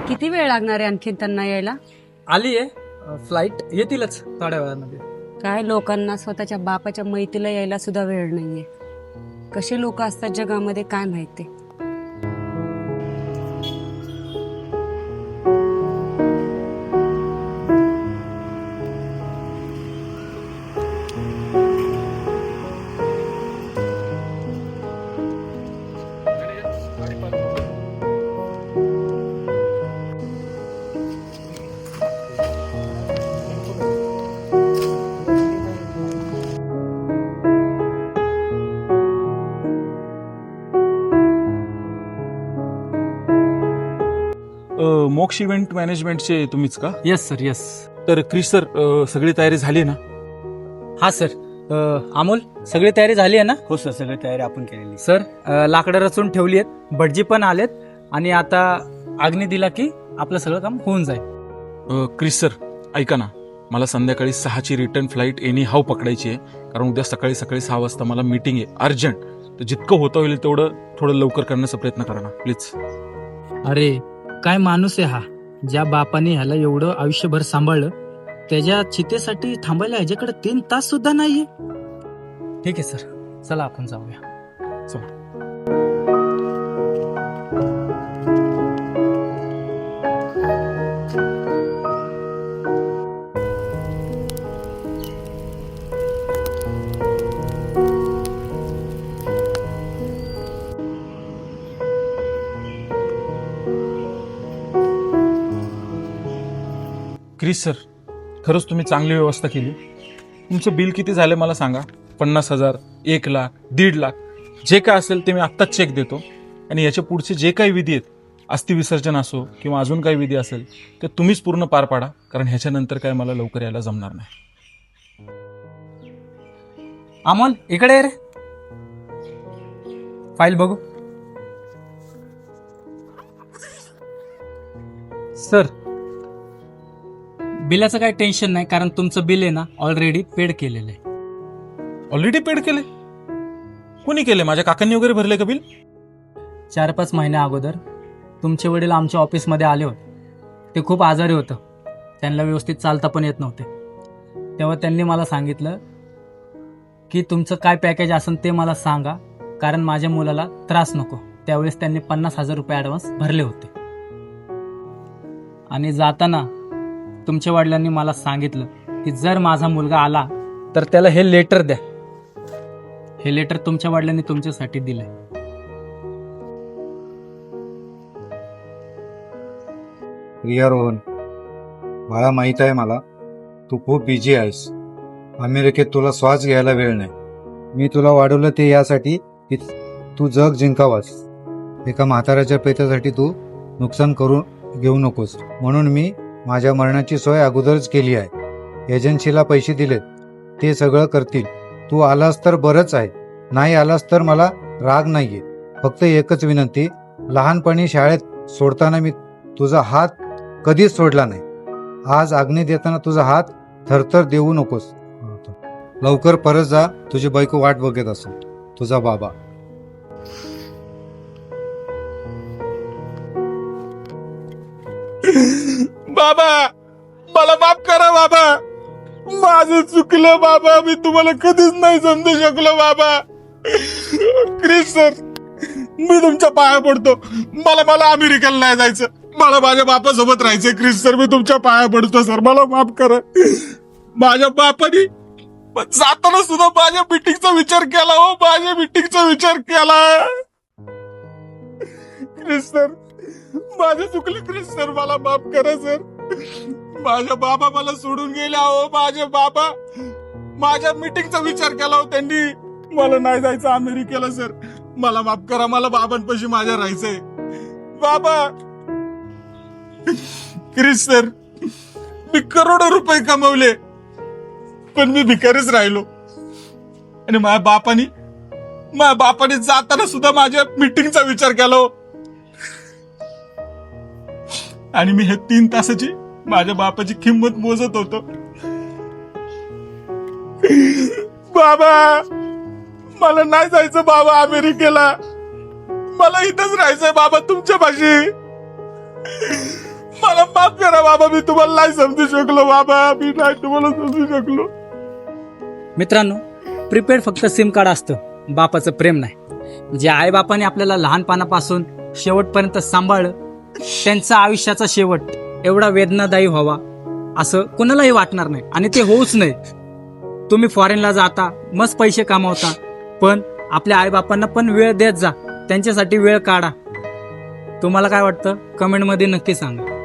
किती वेळ लागणार आहे आणखीन त्यांना यायला? आली आहे फ्लाईट, येतीलच थोड्या वेळामध्ये. काय लोकांना स्वतःच्या बापाच्या मैतीला यायला सुद्धा वेळ नाहीये. कसे लोक असतात जगामध्ये काय माहिती. मोक्ष इव्हेंट मॅनेजमेंटचे तुम्हीच का? Yes sir, yes. तर क्रिश सर, सगळी तयारी झाली ना? हा सर. अमोल, सगळी तयारी झाली आहे ना? हो सर, सगळी तयारी आपण केलेली. सर, लाकडं रचून ठेवली आहेत, भटजी पण आलेत आणि आता अग्नी दिला की आपलं सगळं काम होऊन जाईल. क्रिश सर, ऐका ना, मला संध्याकाळी 6ची रिटर्न फ्लाईट एनी हाव पकडायची आहे, कारण उद्या सकाळी 6 वाजता मला मीटिंग आहे अर्जंट. तर जितकं होतं होईल तेवढं थोडं लवकर करण्याचा प्रयत्न करा ना प्लीज. अरे काय माणूस आहे हा. ज्या बापाने ह्याला एवढं आयुष्यभर सांभाळलं, त्याच्या चितेसाठी थांबायला ह्याच्याकडे 3 तास सुद्धा नाहीये. ठीक आहे सर, चला आपण जाऊया. क्रिश सर, खरंच तुम्ही चांगली व्यवस्था केली. तुमचं बिल किती झालं मला सांगा. 50,000, 1 लाख, 1.5 लाख, जे काय असेल ते मी आत्ताच चेक देतो. आणि याच्या पुढचे जे काही विधी आहेत, अस्थि विसर्जन असो किंवा अजून काही विधी असेल ते तुम्हीच पूर्ण पार पाडा, कारण ह्याच्यानंतर काय मला लवकर यायला जमणार नाही. अमोल, इकडे ये रे. फाईल बघू. सर, बिलाचं काही टेन्शन नाही, कारण तुमचं बिल आहे ना ऑलरेडी पेड केलेलं आहे. ऑलरेडी पेड केले? कोणी केले? माझ्या काकांनी वगैरे भरले का बिल? 4-5 महिन्या अगोदर तुमचे वडील आमच्या ऑफिसमध्ये आले होते. ते खूप आजारी होतं, त्यांना व्यवस्थित चालता पण येत नव्हते. तेव्हा त्यांनी मला सांगितलं की तुमचं काय पॅकेज असेल ते मला सांगा, कारण माझ्या मुलाला त्रास नको. त्यावेळेस त्यांनी 50,000 रुपये ॲडव्हान्स भरले होते. आणि जाताना तुमच्या वडिलांनी मला सांगितलं की जर माझा मुलगा आला तर त्याला हे लेटर द्या. हे लेटर तुमच्या वडिलांनी तुमच्यासाठी दिलंय. रिया रोहन, मला माहित आहे, मला तू खूप बिझी आहेस. अमेरिकेत तुला श्वास घ्यायला वेळ नाही. मी तुला वाढवलं ते यासाठी की तू जग जिंकावास. एका म्हाताऱ्याच्या पेत्यासाठी तू नुकसान करून घेऊ नकोस, म्हणून मी माझ्या मरणाची सोय अगोदरच केली आहे. एजन्सीला पैसे दिलेत, ते सगळं करतील. तू आलास तर बरंच आहे, नाही आलास तर मला राग नाहीये. फक्त एकच विनंती, लहानपणी शाळेत सोडताना मी तुझा हात कधीच सोडला नाही. आज अग्नी देताना तुझा हात थरथर देऊ नकोस. लवकर परत जा, तुझी बायको वाट बघत असेल. तुझा बाबा. बाबा, मला माफ करा बाबा. माझं चुकलं बाबा. मी तुम्हाला कधीच नाही समजू शकलो बाबा. क्रिश सर, मी तुमच्या पाया पडतो. मला अमेरिकेला नाही जायचं. मला माझ्या बापासोबत राहायचंय. क्रिश सर, मी तुमच्या पाया पडतो सर. मला माफ करा. माझ्या बापानी जाताना सुद्धा माझ्या मीटिंगचा विचार केला. हो, माझ्या मीटिंगचा विचार केला. क्रिश सर, माझं चुकलं. क्रिश सर, मला माफ करा सर. माझ्या बाबा मला सोडून गेला. हो, माझे बाबा माझ्या मीटिंगचा विचार केला. हो, त्यांनी मला नाही जायचं अमेरिकेला सर. मला माफ करा. मला बाबांपाशी माझ्या राहायचंय बाबा. क्रिश सर, मी करोडो रुपये कमवले, पण मी भिकारीच राहिलो. आणि माझ्या बापाने जाताना सुद्धा माझ्या मीटिंगचा विचार केला. आणि मी हे 3 तासाची माझ्या बापाची किंमत मोजत होतो. बाबा, मला नाही जायचं बाबा अमेरिकेला. मला इथंच राहायचंय बाबा तुमच्या पाशी. मला माफ करा बाबा, मी तुम्हाला नाही समजू शकलो बाबा, मी नाही तुम्हाला समजू शकलो. मित्रांनो, प्रीपेड फक्त सिम कार्ड असतं, बापाचं प्रेम नाही. जे आईबापाने आपल्याला लहानपणापासून शेवटपर्यंत सांभाळलं, त्यांचा आयुष्याचा शेवट एवढा वेदनादायी व्हावा असं कोणालाही वाटणार नाही आणि ते होऊच नाही. तुम्ही फॉरेनला जाता, मस्त पैसे कमावता, पण आपल्या आईबापांना पण वेळ देत जा, त्यांच्यासाठी वेळ काढा. तुम्हाला काय वाटतं कमेंटमध्ये नक्की सांगा.